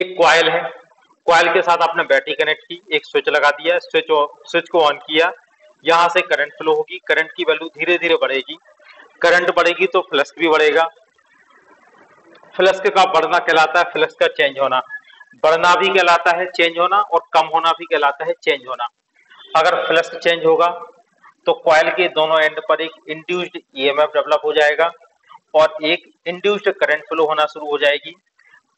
एक कॉइल है, कॉइल के साथ आपने बैटरी कनेक्ट की, एक स्विच लगा दिया, स्विच को ऑन किया, यहाँ से करंट फ्लो होगी, करंट की वैल्यू धीरे धीरे बढ़ेगी, करंट बढ़ेगी तो फ्लक्स भी बढ़ेगा। फ्लक्स का बढ़ना कहलाता है फ्लक्स का चेंज होना, बढ़ना भी कहलाता है चेंज होना, और कम होना भी कहलाता है चेंज होना। अगर फ्लक्स चेंज होगा तो कॉइल के दोनों एंड पर एक इंड्यूस्ड ईएमएफ डेवलप हो जाएगा और एक इंड्यूस्ड करंट फ्लो होना शुरू हो जाएगी।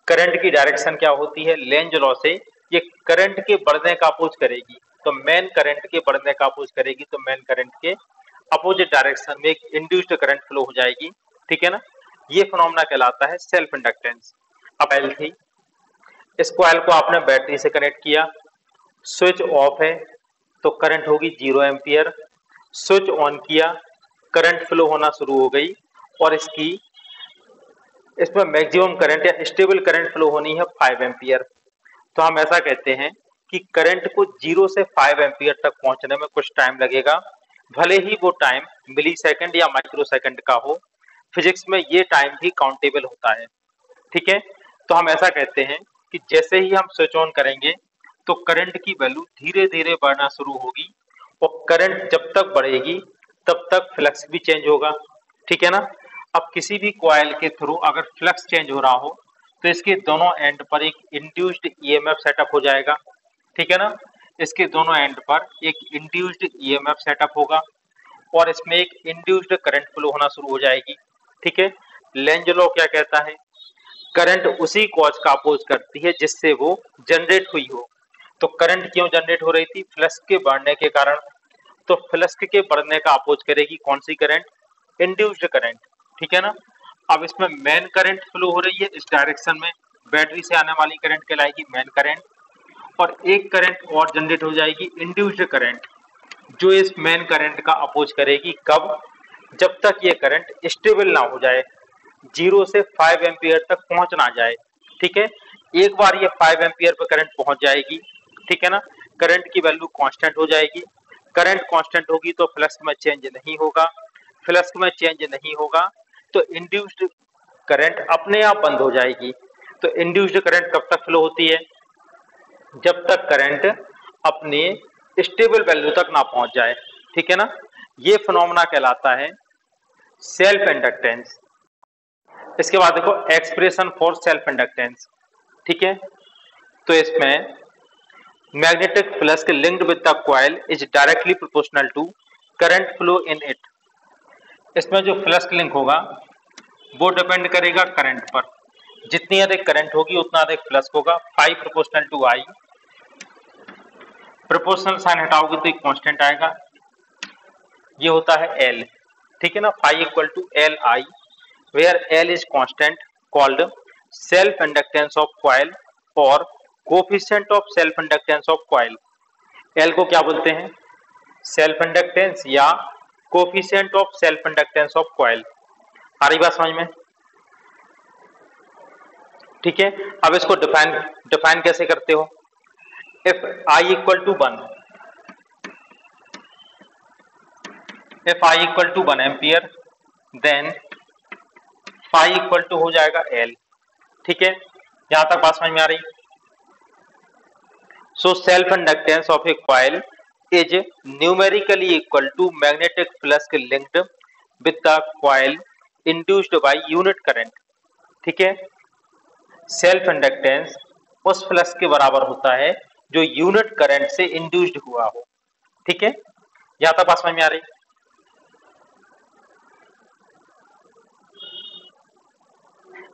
करंट की डायरेक्शन क्या होती है, लेंज लॉ से ये करंट के बढ़ने का अपोज करेगी, तो मेन करंट के बढ़ने का अपोज करेगी, तो मेन करंट के अपोजिट डायरेक्शन में एक इंड्यूस्ड करंट फ्लो हो जाएगी। ठीक है ना, ये फिनोमेना कहलाता है सेल्फ इंडक्टेंस। अब कॉइल थी, इस कॉइल को आपने बैटरी से कनेक्ट किया, स्विच ऑफ है तो करंट होगी 0 एम्पियर, स्विच ऑन किया, करंट फ्लो होना शुरू हो गई और इसमें मैक्सिमम करंट या स्टेबल करंट फ्लो होनी है 5 एम्पियर। तो हम ऐसा कहते हैं कि करंट को 0 से 5 एम्पियर तक पहुंचने में कुछ टाइम लगेगा, भले ही वो टाइम मिली सेकेंड या माइक्रो सेकेंड का हो, फिजिक्स में ये टाइम भी काउंटेबल होता है। ठीक है, तो हम ऐसा कहते हैं कि जैसे ही हम स्विच ऑन करेंगे तो करंट की वैल्यू धीरे धीरे बढ़ना शुरू होगी और करंट जब तक बढ़ेगी तब तक फ्लक्स भी चेंज होगा। ठीक है ना, अब किसी भी कॉइल के थ्रू अगर फ्लक्स चेंज हो रहा हो तो इसके दोनों एंड पर एक इंड्यूस्ड ईएमएफ सेटअप हो जाएगा। ठीक है ना, इसके दोनों एंड पर एक इंड्यूस्ड ईएमएफ सेटअप होगा और इसमें एक इंड्यूस्ड करंट फ्लो होना शुरू हो जाएगी। ठीक है, लेंज लॉ क्या कहता है, करंट उसी कॉज का अपोज करती है जिससे वो जनरेट हुई हो। तो करंट क्यों जनरेट हो रही थी, फ्लक्स के बढ़ने के कारण, तो फ्लक्स के बढ़ने का अपोज करेगी कौन सी करंट, इंड्यूस्ड करंट। ठीक है ना, अब इसमें मेन करंट फ्लो हो रही है इस डायरेक्शन में, बैटरी से आने वाली करंट कहलाएगी मेन करंट, और एक करंट और जनरेट हो जाएगी इंड्यूस्ड करंट, जो इस मेन करंट का अपोज करेगी कब, जब तक ये करंट स्टेबल ना हो जाए, 0 से 5 एम्पियर तक पहुंच ना जाए। ठीक है, एक बार ये 5 एम्पियर पर करंट पहुंच जाएगी, ठीक है ना, करंट की वैल्यू कांस्टेंट हो जाएगी, करंट कांस्टेंट होगी तो फ्लक्स में चेंज नहीं होगा, फ्लक्स में चेंज नहीं होगा तो इंड्यूस्ड करंट अपने आप बंद हो जाएगी। तो इंड्यूस्ड करंट कब तक फ्लो होती है, जब तक करंट अपने स्टेबल वैल्यू तक ना पहुंच जाए। ठीक है ना, ये फिनोमेना कहलाता है सेल्फ इंडक्टेंस। इसके बाद देखो एक्सप्रेशन फॉर सेल्फ इंडक्टेंस। ठीक है, तो इसमें magnetic flux linked with the coil is directly proportional to current flow in it. इसमें जो फ्लक्स लिंक होगा वो डिपेंड करेगा करंट पर, जितनी अधिक करंट होगी उतना अधिक फ्लक्स होगा, 5 proportional to I. Proportional sign हटाओगे तो एक कांस्टेंट आएगा, ये होता है एल। ठीक है ना, phi equal to L I, where L is constant called self inductance of coil और coefficient of self inductance of coil. L को क्या बोलते हैं, सेल्फ इंडक्टेंस या coefficient of self inductance of coil. आ रही बात समझ में? ठीक है, अब इसको डिफाइन डिफाइन कैसे करते हो, if I equal to 1, if I equal to 1 ampere then phi equal to हो जाएगा एल। ठीक है, यहां तक बात समझ में आ रही। So self inductance of a coil is numerically equal to magnetic flux linked with the coil induced by unit current. ठीक है, सेल्फ इंडक्टेंस उस फ्लक्स के बराबर होता है जो यूनिट करंट से इंड्यूस्ड हुआ हो। ठीक है, यहां तक बात समझ में आ रही।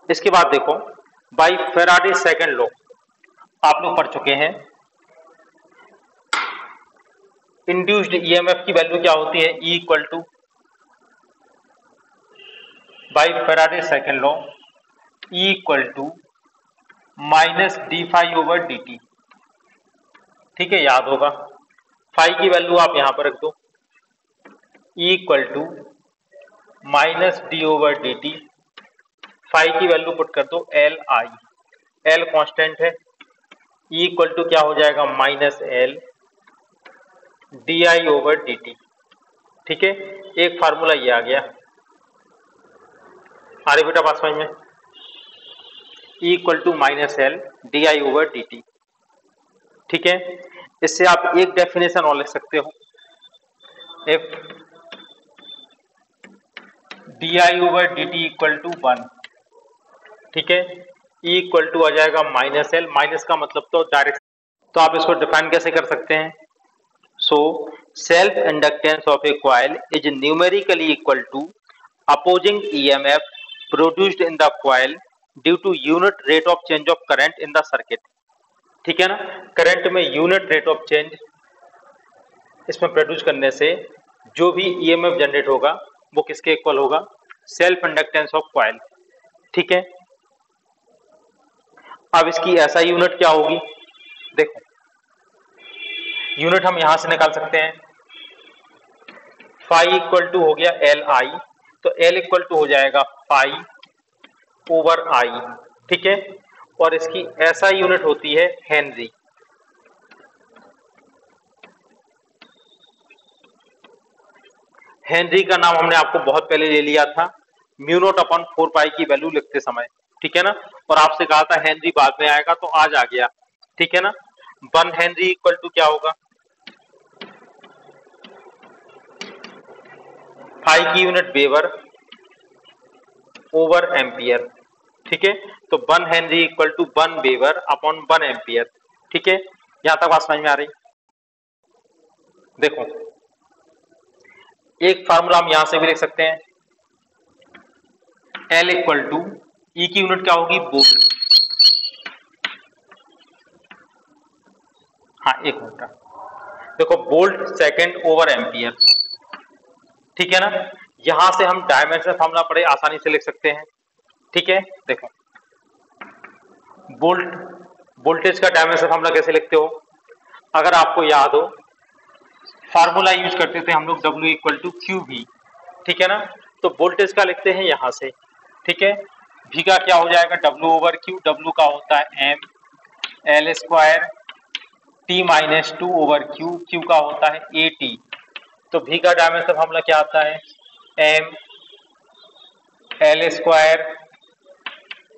इसके बाद देखो बाई फेराडे सेकंड लॉ आप लोग पढ़ चुके हैं, इंड्यूस्ड ईएमएफ की वैल्यू क्या होती है, E equal to by Faraday second law E equal to minus d phi over d t. ठीक है, याद होगा, फाई की वैल्यू आप यहां पर रख दो, E equal to minus d over d t, phi की वैल्यू पुट कर दो एल आई, एल कांस्टेंट है, ई इक्वल टू क्या हो जाएगा minus L d I over d t. ठीक है, एक फार्मूला ये आ गया। अरे बेटा बात समझ में, E equal to minus L d I over d t. ठीक है, इससे आप एक डेफिनेशन और लिख सकते हो, if d I over d t equal to 1। ठीक है, E इक्वल टू आ जाएगा माइनस एल, माइनस का मतलब तो डायरेक्ट, तो आप इसको डिफाइन कैसे कर सकते हैं? So self inductance of a coil is numerically equal to opposing EMF produced in the coil due to unit rate of change of current in the circuit। ठीक है ना, करंट में यूनिट रेट ऑफ चेंज इसमें produce करने से जो भी EMF generate होगा वो किसके इक्वल होगा? Self inductance of coil. ठीक है, अब इसकी ऐसा यूनिट क्या होगी? देखो, यूनिट हम यहां से निकाल सकते हैं, फाई इक्वल टू हो गया एल आई, तो एल इक्वल टू हो जाएगा फाई ओवर आई। ठीक है, और इसकी ऐसा यूनिट होती है हेनरी। हेनरी का नाम हमने आपको बहुत पहले ले लिया था म्यू नॉट अपॉन 4 पाई की वैल्यू लिखते समय। ठीक है ना, और आपसे कहा था हेनरी बाद में आएगा, तो आज आ गया। ठीक है ना, 1 हेनरी इक्वल टू क्या होगा? फाई की यूनिट वेबर ओवर एम्पियर। ठीक है, तो 1 henry equal to 1 weber upon 1 ampere. ठीक है, यहां तक बात समझ में आ रही? देखो, एक फार्मूला हम यहां से भी लिख सकते हैं, L इक्वल टू ई की यूनिट क्या होगी? वोल्ट। हाँ, एक मिनट, देखो, वोल्ट सेकंड ओवर एम्पियर। ठीक है ना, यहां से हम डायमेंशन फार्मूला बड़े आसानी से लिख सकते हैं। ठीक है, देखो, वोल्टेज का डायमेंशन फार्मूला कैसे लिखते हो? अगर आपको याद हो, फार्मूला यूज करते थे हम लोग W equal to Q V. ठीक है ना, तो वोल्टेज का लिखते हैं यहां से। ठीक है, V का क्या हो जाएगा? W ओवर क्यू, W का होता है M L square T minus 2 over Q, Q का होता है AT। तो V का डायमेंशन फार्मूला क्या आता है? M L square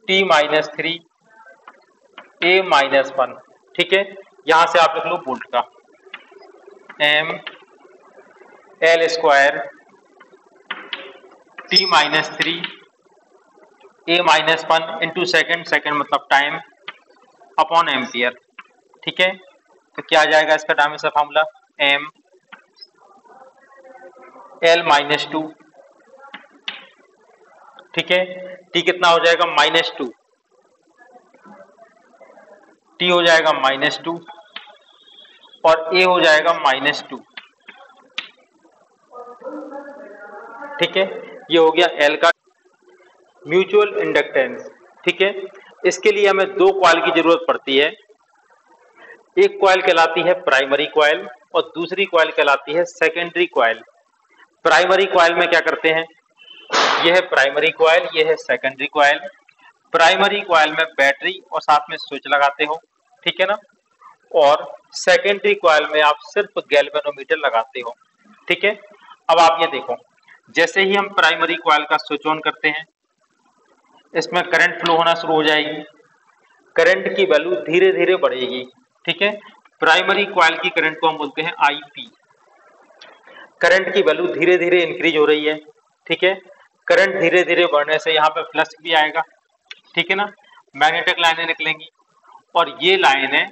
T minus 3 A minus 1। ठीक है, यहां से आप लिख लो वोल्ट का M L square T minus 3 A minus 1 into second, second मतलब टाइम, अपॉन एम्पियर। ठीक है, तो क्या आ जाएगा इसका dimension formula? M L minus 2। ठीक है, T कितना हो जाएगा? माइनस 2, T हो जाएगा माइनस 2 और A हो जाएगा माइनस 2। ठीक है, ये हो गया L का म्यूचुअल इंडक्टेंस। ठीक है, इसके लिए हमें दो कॉइल की जरूरत पड़ती है। एक कॉइल कहलाती है प्राइमरी कॉइल और दूसरी कॉइल कहलाती है सेकेंडरी कॉइल। प्राइमरी कॉइल में क्या करते हैं? यह है प्राइमरी कॉइल, यह है सेकेंडरी कॉइल। प्राइमरी कॉइल में बैटरी और साथ में स्विच लगाते हो। ठीक है ना, और सेकेंडरी कॉइल में आप सिर्फ गैल्वेनोमीटर लगाते हो। ठीक है, अब आप ये देखो, जैसे ही हम प्राइमरी कॉइल का स्विच ऑन करते हैं, इसमें करंट फ्लो होना शुरू हो जाएगी। करंट की वैल्यू धीरे धीरे बढ़ेगी। ठीक है, प्राइमरी कॉइल की करंट को हम बोलते हैं आईपी। करंट की वैल्यू धीरे धीरे इंक्रीज हो रही है। ठीक है, करंट धीरे धीरे बढ़ने से यहाँ पे फ्लक्स भी आएगा। ठीक है ना, मैग्नेटिक लाइनें निकलेंगी और ये लाइनें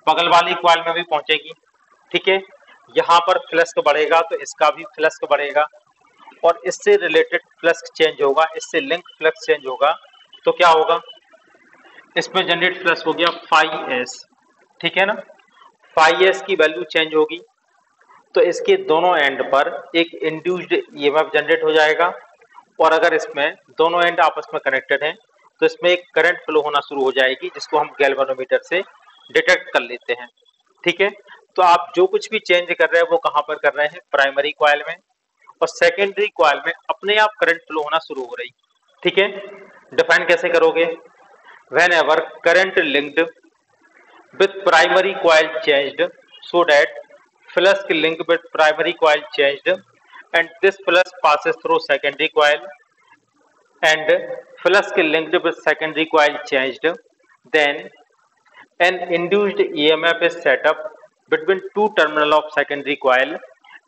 बगल वाली कॉइल में भी पहुंचेगी। ठीक है, यहाँ पर फ्लक्स बढ़ेगा तो इसका भी फ्लक्स बढ़ेगा और इससे रिलेटेड फ्लक्स चेंज होगा, इससे लिंक फ्लक्स चेंज होगा। तो क्या होगा? इसमें जनरेट फ्लक्स हो गया फाई एस। ठीक है ना, फाई एस की वैल्यू चेंज होगी तो इसके दोनों एंड पर एक इंड्यूस्ड ईएमएफ जनरेट हो जाएगा और अगर इसमें दोनों एंड आपस में कनेक्टेड हैं तो इसमें एक करंट फ्लो होना शुरू हो जाएगी, जिसको हम गैल्वेनोमीटर से डिटेक्ट कर लेते हैं। ठीक है, तो आप जो कुछ भी चेंज कर रहे हैं वो कहाँ पर कर रहे हैं? प्राइमरी कॉइल में, और सेकेंडरी कॉइल में अपने आप करंट फ्लो होना शुरू हो रही। ठीक है, डिफाइन कैसे करोगे? whenever current linked with primary coil changed so that flux linked with primary coil changed and this flux passes through secondary coil and flask linked with secondary coil changed, then an induced EMF is set up between two terminal of secondary coil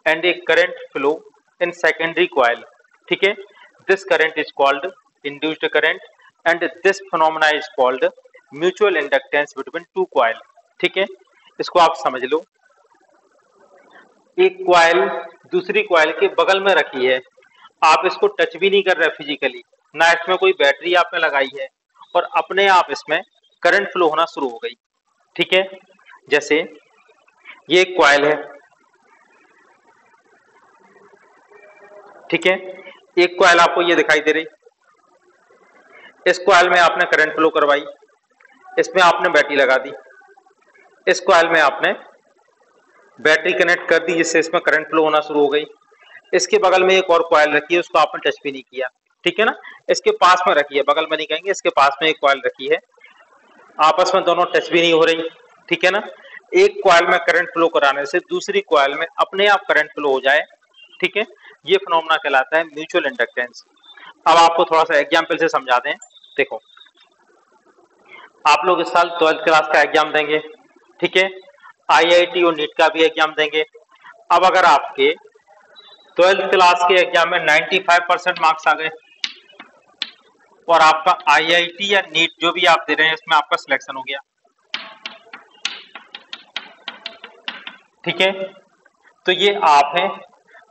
and a current flow in secondary coil. ठीक है, this current is called induced current and this phenomena is called mutual inductance between two coil. ठीक है, इसको आप समझ लो। एक coil दूसरी coil के बगल में रखी है, आप इसको टच भी नहीं कर रहे फिजिकली, ना इसमें कोई बैटरी आपने लगाई है, और अपने आप इसमें करंट फ्लो होना शुरू हो गई। ठीक है, जैसे ये एक कॉइल है, ठीक है, एक कॉइल आपको ये दिखाई दे रही, इस कॉइल में आपने करंट फ्लो करवाई, इसमें आपने बैटरी लगा दी, इस कॉइल में आपने बैटरी कनेक्ट कर दी जिससे इसमें करंट फ्लो होना शुरू हो गई। इसके बगल में एक और कॉइल रखी है, उसको आपने टच भी नहीं किया। ठीक है ना, इसके पास में रखी है, बगल में नहीं कहेंगे, इसके पास में एक कॉइल रखी है, आपस में दोनों टच भी नहीं हो रही। ठीक है ना, एक कॉइल में करंट फ्लो कराने से दूसरी कॉइल में अपने आप करंट फ्लो हो जाए। ठीक है, ये फिनोमेना कहलाता है म्यूचुअल इंडक्टेंस। अब आपको थोड़ा सा एग्जाम्पल से समझा दें। देखो, आप लोग इस साल 12th क्लास का एग्जाम देंगे, ठीक है, IIT और नीट का भी एग्जाम देंगे। अब अगर आपके 12th क्लास के एग्जाम में 95% मार्क्स आ गए और आपका IIT या नीट जो भी आप दे रहे हैं इसमें आपका सिलेक्शन हो गया, ठीक है, तो ये आप हैं,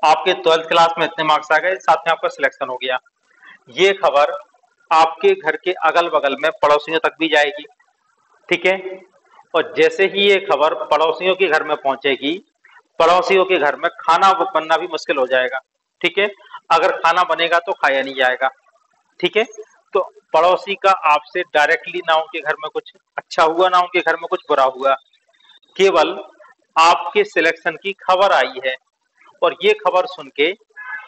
आपके 12th क्लास में इतने मार्क्स आ गए, साथ में आपका सिलेक्शन हो गया। ये खबर आपके घर के अगल बगल में पड़ोसियों तक भी जाएगी। ठीक है, और जैसे ही ये खबर पड़ोसियों के घर में पहुंचेगी, पड़ोसियों के घर में खाना बनना भी मुश्किल हो जाएगा। ठीक है, अगर खाना बनेगा तो खाया नहीं जाएगा। ठीक है, तो पड़ोसी का आपसे डायरेक्टली ना उनके घर में कुछ अच्छा हुआ ना उनके घर में कुछ बुरा हुआ, केवल आपके सिलेक्शन की खबर आई है, और ये खबर सुन के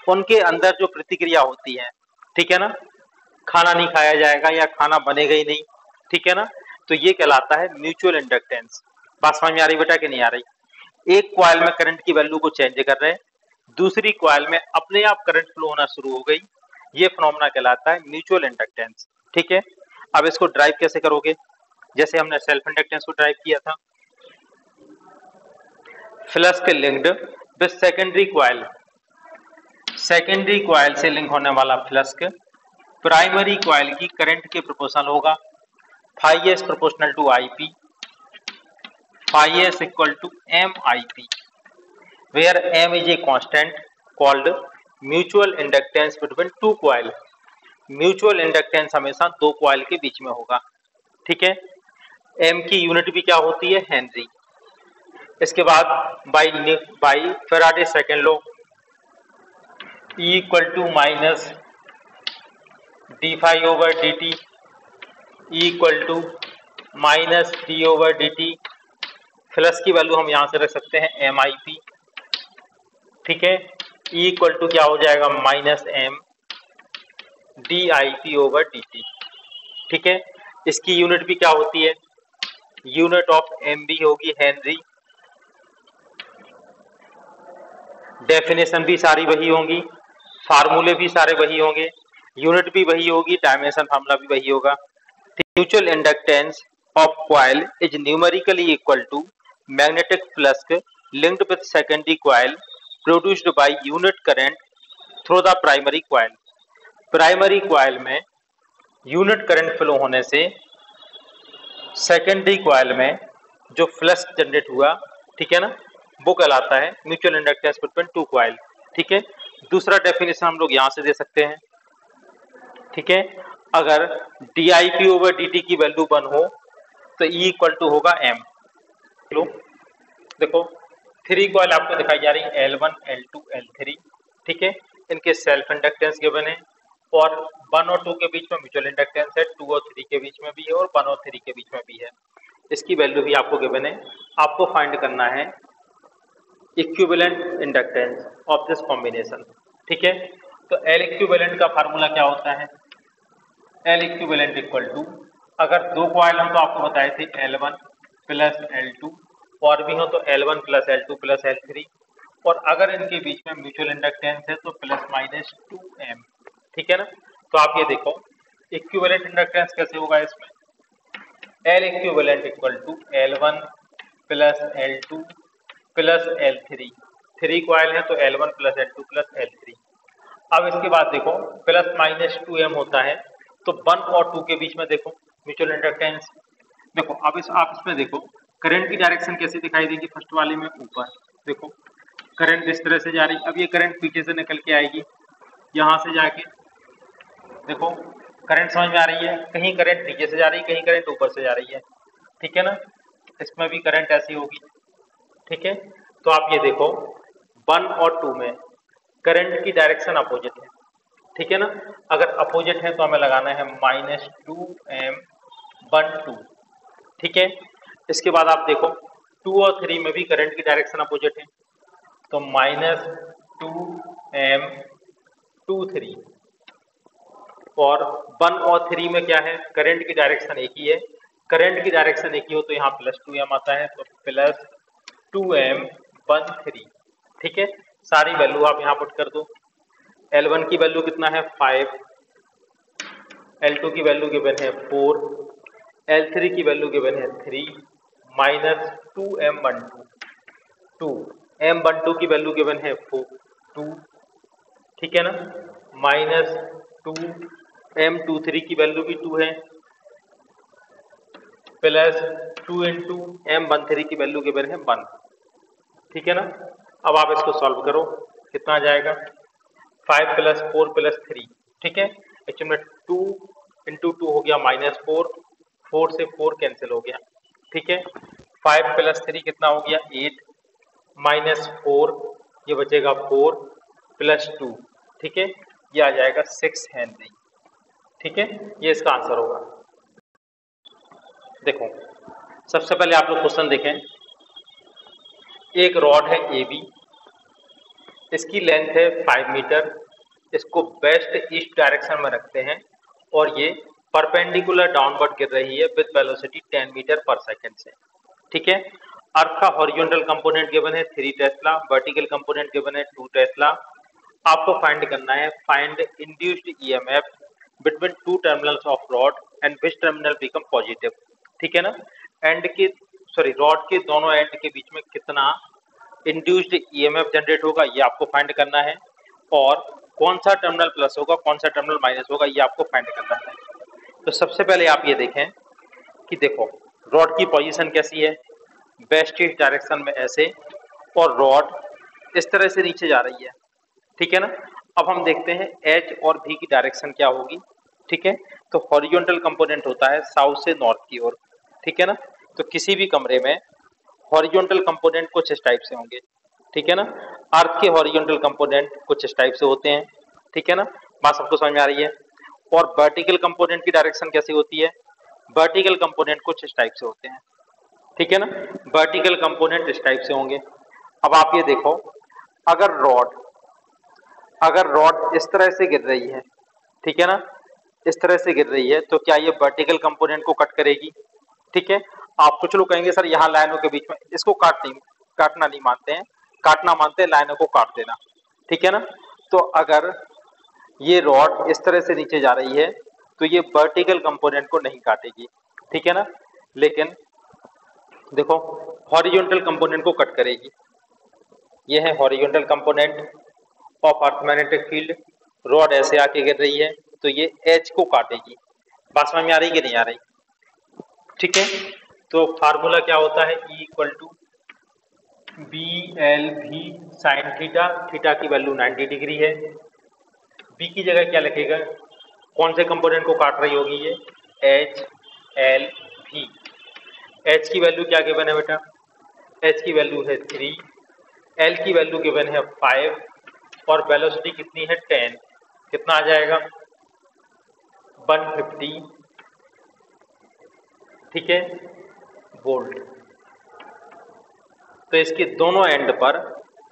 उनके अंदर जो प्रतिक्रिया होती है, ठीक है ना, खाना नहीं खाया जाएगा या खाना बनेगा ही नहीं। ठीक है ना, तो ये कहलाता है म्यूचुअल इंडक्टेंस। बात समझ में आ रही बेटा कि नहीं आ रही? एक कॉइल में करंट की वैल्यू को चेंज कर रहे हैं, दूसरी कॉइल में अपने आप करंट फ्लो होना शुरू हो गई, ये फिनोमेना कहलाता है म्यूचुअल इंडक्टेंस। ठीक है, अब इसको ड्राइव कैसे करोगे? जैसे हमने सेल्फ इंडक्टेंस को ड्राइव किया था, flux linked with secondary coil, secondary coil से लिंक होने वाला फ्लक्स प्राइमरी कॉइल की करंट के प्रोपोर्शनल होगा, phi s proportional to Ip, phi s equal to MIP, where M is a constant called mutual inductance between two coil। Mutual inductance हमेशा दो coil के बीच में होगा। ठीक है, M की यूनिट भी क्या होती है? हेनरी। इसके बाद by Faraday second law, E equal to minus d∅/dt, E equal to minus d/dt। Flux की वैल्यू हम यहां से रख सकते हैं MIP। ठीक है, E इक्वल टू क्या हो जाएगा? Minus M dIP/dt। ठीक है, इसकी यूनिट भी क्या होती है? यूनिट ऑफ M भी होगी हेनरी, डेफिनेशन भी सारी वही होंगी, फार्मूले भी सारे वही होंगे, यूनिट भी वही होगी, डायमेंशन फार्मूला भी वही होगा। Mutual inductance of coil is numerically equal to magnetic flux linked with secondary coil produced by unit current through the primary coil. Primary coil में यूनिट करंट फ्लो होने से सेकेंडरी कॉइल में जो flux generate हुआ, ठीक है ना, वो कहलाता है mutual inductance between two coil. ठीक है, दूसरा डेफिनेशन हम लोग यहां से दे सकते हैं। ठीक है, अगर dIP/dt की वैल्यू 1 हो तो E इक्वल टू होगा M। देखो 3 कॉइल आपको दिखाई जा रही है, L1, L2, L3। ठीक है, इनके सेल्फ इंडक्टेंस गिवन है, और 1 और 2 के बीच में म्यूचुअल इंडक्टेंस है, 2 और 3 के बीच में भी है, और 1 और 3 के बीच में भी है। इसकी वैल्यू भी आपको गिवन है, आपको फाइंड करना है equivalent inductance of this combination. ठीक है, तो L इक्विवेलेंट का फार्मूला क्या होता है? L इक्विवेलेंट इक्वल टू, अगर दो कॉइल हो तो आपको बताए थे L1 प्लस L2, और भी हो तो L1 plus L2 plus L3, और अगर इनके बीच में म्यूचुअल इंडक्टेंस है तो प्लस माइनस 2M। ठीक है ना, तो आप ये देखो इक्विवेलेंट इंडक्टेंस कैसे होगा इसमें, L equivalent equal to L1 plus L2 plus L3, 3 coil है तो L1 plus L2 plus L3। अब इसके बाद देखो प्लस माइनस 2M होता है, तो 1 और 2 के बीच में देखो म्यूचुअल इंडक्टेंस। देखो अब आप इसमें देखो करंट की डायरेक्शन कैसे दिखाई देगी, फर्स्ट वाले में ऊपर देखो करंट इस तरह से जा रही, अब ये करंट पीछे से निकल के आएगी यहाँ से जाके, देखो करंट समझ में आ रही है, कहीं करंट नीचे से जा रही है, कहीं करंट ऊपर से जा रही है, ठीक है ना। इसमें भी करंट ऐसी होगी, ठीक है। तो आप ये देखो 1 और 2 में करंट की डायरेक्शन अपोजिट है, ठीक है ना। अगर अपोजिट है तो हमें लगाना है -2M1 2, ठीक है। इसके बाद आप देखो 2 और 3 में भी करंट की डायरेक्शन अपोजिट है, तो -2M23, और 1 और 3 में क्या है, करंट की डायरेक्शन एक ही है, करंट की डायरेक्शन एक ही हो तो यहाँ +2M आता है, तो +2M13, ठीक है। सारी वैल्यू आप यहाँ पुट कर दो, L1 की वैल्यू कितना है 5, L2 की वैल्यू गिवन है 4, L3 की वैल्यू गिवन है 3, -2M12 2, M12 की वैल्यू गिवन है 2, ठीक है ना, -2M23 की वैल्यू भी 2 है, प्लस 2 इंटू M13 की वैल्यू गिवन है 1, ठीक है ना। अब आप इसको सॉल्व करो, कितना आ जाएगा 5 + 4 + 3, ठीक है। एक्चुअली में 2 इंटू 2 हो गया -4, 4 से 4 कैंसिल हो गया, ठीक है। 5 + 3 कितना हो गया 8, -4 ये बचेगा 4 + 2, ठीक है, ये आ जाएगा 6 हेनरी, ठीक है। ये इसका आंसर होगा। देखो सबसे पहले आप लोग क्वेश्चन देखें, एक रॉड है AB, इसकी लेंथ है 5 मीटर, इसको वेस्ट ईस्ट डायरेक्शन में रखते हैं और ये परपेंडिकुलर डाउनवर्ड गिर रही है विद वेलोसिटी 10 मीटर पर सेकंड से, ठीक है। अर्थ का हॉरिजॉन्टल कंपोनेंट गिवन है 3 टेस्ला, वर्टिकल कंपोनेंट गिवन है 2 टेस्ला। आपको फाइंड करना है find induced EMF between 2 terminals of rod and which terminal become positive, ठीक है ना। रॉड के दोनों एंड के बीच में कितना इंड्यूस्ड ईएमएफ जनरेट होगा ये आपको फाइंड करना है, और कौन सा टर्मिनल प्लस होगा कौन सा टर्मिनल माइनस होगा ये आपको फाइंड करना है। तो सबसे पहले आप ये देखें कि देखो रॉड की पोजीशन कैसी है, वेस्ट ईस्ट डायरेक्शन में ऐसे, और रॉड इस तरह से नीचे जा रही है, ठीक है ना। अब हम देखते हैं एच और भी की डायरेक्शन क्या होगी, ठीक है। तो हॉरिजॉन्टल कंपोनेंट होता है साउथ से नॉर्थ की ओर, ठीक है ना। तो किसी भी कमरे में हॉरिजॉन्टल कंपोनेंट कुछ इस टाइप से होंगे, ठीक है ना। अर्थ के हॉरिजॉन्टल कंपोनेंट कुछ इस टाइप से होते हैं, ठीक है ना, बात सबको समझ में आ रही है। और वर्टिकल कंपोनेंट की डायरेक्शन कैसी होती है, वर्टिकल कंपोनेंट कुछ इस टाइप से होते हैं, ठीक है ना। वर्टिकल कंपोनेंट इस टाइप से होंगे। अब आप ये देखो अगर रॉड इस तरह से गिर रही है, ठीक है ना, इस तरह से गिर रही है, तो क्या ये वर्टिकल कंपोनेंट को कट करेगी, ठीक है। आप कुछ लोग कहेंगे सर यहाँ लाइनों के बीच में, इसको काटना नहीं मानते हैं, काटना मानते हैं लाइनों को काट देना, ठीक है ना। तो अगर ये रॉड इस तरह से नीचे जा रही है तो ये वर्टिकल कंपोनेंट को नहीं काटेगी, ठीक है ना, लेकिन देखो हॉरिजॉन्टल कंपोनेंट को कट करेगी। ये है horizontal component of earth magnetic field, rod ऐसे आके गिर रही है तो ये एच को काटेगी। बात समझ में आ रही कि नहीं आ रही, ठीक है। तो फार्मूला क्या होता है, E = BLV sin theta, theta की वैल्यू 90 डिग्री है। बी की जगह क्या लिखेगा, कौन से कंपोनेंट को काट रही होगी ये, HLV। H की वैल्यू क्या गिवन है बेटा, H की वैल्यू है 3, L की वैल्यू गिवन है 5 और वेलोसिटी कितनी है 10, कितना आ जाएगा 150, ठीक है, वोल्ट। तो इसके दोनों एंड पर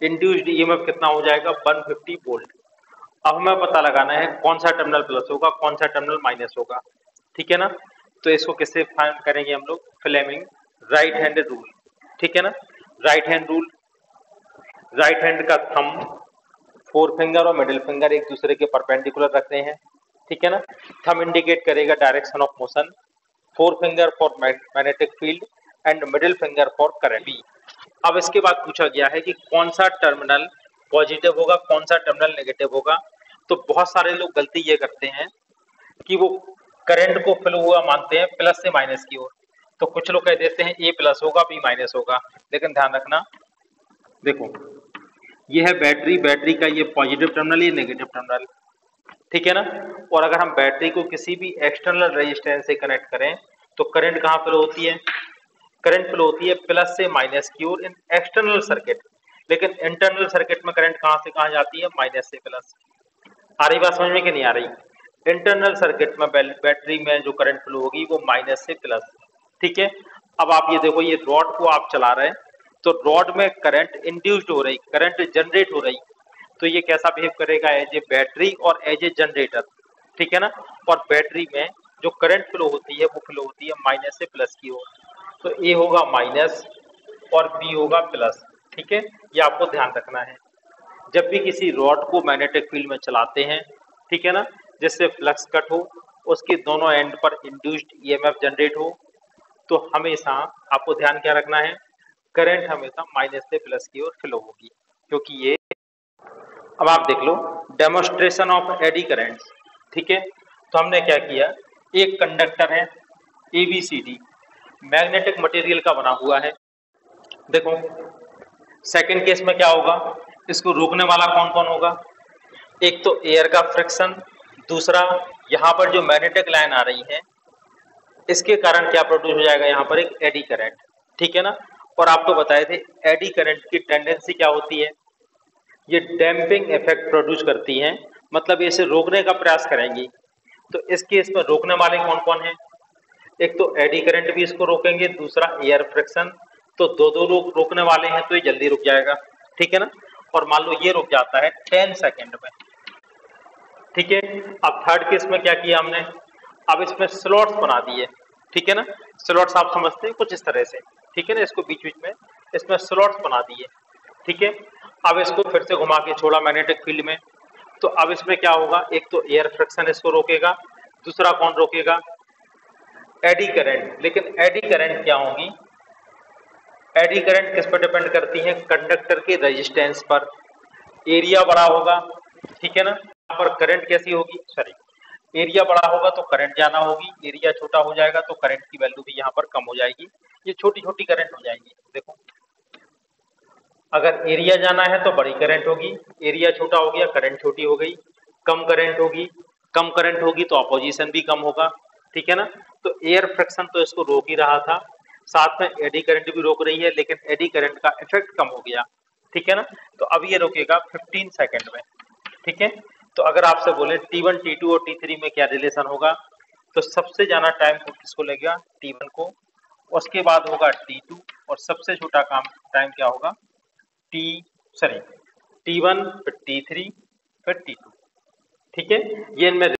इंड्यूस्ड ईएमएफ कितना हो जाएगा 150 वोल्ट। अब हमें पता लगाना है कौन सा टर्मिनल प्लस होगा कौन सा टर्मिनल माइनस होगा, ठीक है ना। तो इसको कैसे फाइंड करेंगे हम लोग, फ्लेमिंग राइट हैंड रूल, ठीक है ना। Right hand rule, right hand का थंब, फोर फिंगर और मिडिल फिंगर एक दूसरे के परपेंडिकुलर रखते हैं, ठीक है ना। थंब इंडिकेट करेगा direction of motion, four finger for magnetic field and middle finger for current. अब इसके बाद पूछा गया है कि कौन सा टर्मिनल पॉजिटिव होगा, कौन सा टर्मिनल नेगेटिव होगा। तो बहुत सारे लोग गलती ये करते हैं कि वो करंट को फ्लो हुआ मानते हैं प्लस से माइनस की ओर। तो कुछ लोग कह देते हैं ए प्लस होगा बी माइनस होगा, लेकिन ध्यान रखना, देखो ये है बैटरी, बैटरी का ये पॉजिटिव टर्मिनल, ये नेगेटिव टर्मिनल, ठीक है ना। और अगर हम बैटरी को किसी भी एक्सटर्नल रेजिस्टेंस से कनेक्ट करें तो करंट कहाँ फ्लो होती है, करंट फ्लो होती है प्लस से माइनस की ओर इन एक्सटर्नल सर्किट। लेकिन इंटरनल सर्किट में करंट कहाँ से कहाँ जाती है, माइनस से प्लस। आ रही बात समझ में कि नहीं आ रही? इंटरनल सर्किट में बैटरी में जो करंट फ्लो होगी वो माइनस से प्लस, ठीक है। अब आप ये देखो, ये रॉड को आप चला रहे हैं तो रॉड में करंट इंड्यूस्ड हो रही, करंट जनरेट हो रही, तो ये कैसा बिहेव करेगा, एज ए बैटरी और एज ए जनरेटर, ठीक है ना। और बैटरी में जो करंट फ्लो होती है वो फ्लो होती है माइनस से प्लस की ओर। तो ए होगा माइनस और बी होगा प्लस, ठीक है। ये आपको ध्यान रखना है जब भी किसी रॉड को मैग्नेटिक फील्ड में चलाते हैं, ठीक है ना, जिससे फ्लक्स कट हो, उसके दोनों एंड पर इंड्यूस्ड ईएमएफ जनरेट हो, तो हमेशा आपको ध्यान क्या रखना है, करंट हमेशा माइनस से प्लस की ओर फ्लो होगी, क्योंकि ये, अब आप देख लो डेमोन्स्ट्रेशन ऑफ एडी करंट्स, ठीक है। तो हमने क्या किया, एक कंडक्टर है एबीसीडी, मैग्नेटिक मटेरियल का बना हुआ है। देखो सेकंड केस में क्या होगा, इसको रोकने वाला कौन कौन होगा, एक तो एयर का फ्रिक्शन, दूसरा यहाँ पर जो मैग्नेटिक लाइन आ रही है इसके कारण क्या प्रोड्यूस हो जाएगा, यहाँ पर एक एडी करंट, ठीक है ना। और आपको बताए थे एडी करंट की टेंडेंसी क्या होती है, ये डैम्पिंग इफेक्ट प्रोड्यूस करती हैं, मतलब ये इसे रोकने का प्रयास करेंगी। तो इस केस में रोकने वाले कौन कौन है, एक तो एडी करंट भी इसको रोकेंगे, दूसरा एयर फ्रिक्शन। तो दो दो लोग रोकने वाले हैं तो ये जल्दी रुक जाएगा, ठीक है ना। और मान लो ये रुक जाता है 10 सेकेंड में, ठीक है। अब थर्ड केस में क्या किया हमने, अब इसमें स्लॉट्स बना दिए, ठीक है ना। स्लॉट्स आप समझते हैं कुछ इस तरह से, ठीक है ना, इसको बीच बीच में इसमें स्लॉट्स बना दिए, ठीक है। अब इसको फिर से घुमा के छोड़ा मैग्नेटिक फील्ड में, तो अब इसमें क्या होगा, एक तो एयर फ्रिक्शन इसको रोकेगा, दूसरा कौन रोकेगा, एडी करंट। लेकिन एडी करंट क्या होगी, एडी करंट किस पर डिपेंड करती है, कंडक्टर के रेजिस्टेंस पर। एरिया बड़ा होगा, ठीक है ना, यहाँ पर करंट कैसी होगी, सॉरी, एरिया बड़ा होगा तो करंट जाना होगी, एरिया छोटा हो जाएगा तो करंट की वैल्यू भी यहाँ पर कम हो जाएगी, ये छोटी छोटी करंट हो जाएंगी। देखो अगर एरिया जाना है तो बड़ी करंट होगी, एरिया छोटा हो गया करंट छोटी हो गई, कम करंट होगी, कम करंट होगी तो अपोजिशन भी कम होगा, ठीक है ना। तो एयर फ्रिक्शन तो इसको रोक ही रहा था, साथ में एडी करंट भी रोक रही है, लेकिन एडी करंट का इफेक्ट कम हो गया, ठीक है ना। तो अब ये रोकेगा 15 सेकेंड में, ठीक है। तो अगर आपसे बोले T1 T2 और T3 में क्या रिलेशन होगा, तो सबसे ज्यादा टाइम किसको लगेगा, T1 को, उसके बाद होगा T2, और सबसे छोटा काम टाइम क्या होगा, टी सॉरी T1 फिर T3 फिर T2, ठीक है। ये इनमें